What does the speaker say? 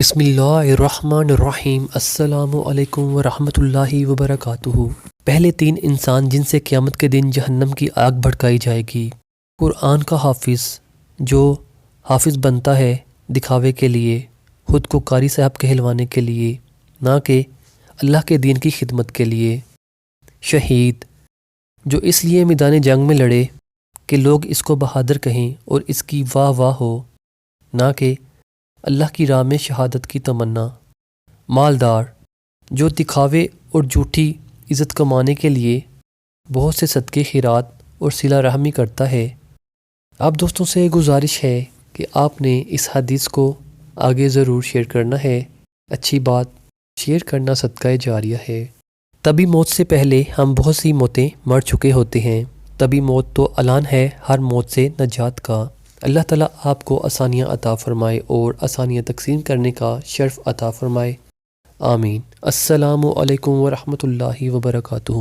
بسم اللہ الرحمن الرحیم۔ السلام علیکم ورحمۃ اللہ وبرکاتہ۔ پہلے تین انسان جن سے قیامت کے دن جہنم کی آگ بھڑکائی جائے گی۔ قرآن کا حافظ جو حافظ بنتا ہے دکھاوے کے لیے، خود کو قاری صاحب کہلوانے کے لیے، نہ کہ اللہ کے دین کی خدمت کے لیے۔ شہید جو اس لیے میدان جنگ میں لڑے کہ لوگ اس کو بہادر کہیں اور اس کی واہ واہ ہو، نہ کہ اللہ کی راہ میں شہادت کی تمنا۔ مالدار جو دکھاوے اور جھوٹی عزت کمانے کے لیے بہت سے صدقے خیرات اور صلہ رحمی کرتا ہے۔ آپ دوستوں سے گزارش ہے کہ آپ نے اس حدیث کو آگے ضرور شیئر کرنا ہے۔ اچھی بات شیئر کرنا صدقہ جاریہ ہے۔ طبی موت سے پہلے ہم بہت سی موتیں مر چکے ہوتے ہیں۔ طبی موت تو اعلان ہے ہر موت سے نجات کا۔ اللہ تعالیٰ آپ کو آسانیاں عطا فرمائے اور آسانیاں تقسیم کرنے کا شرف عطا فرمائے، آمین۔ السلام علیکم ورحمۃ اللہ وبرکاتہ۔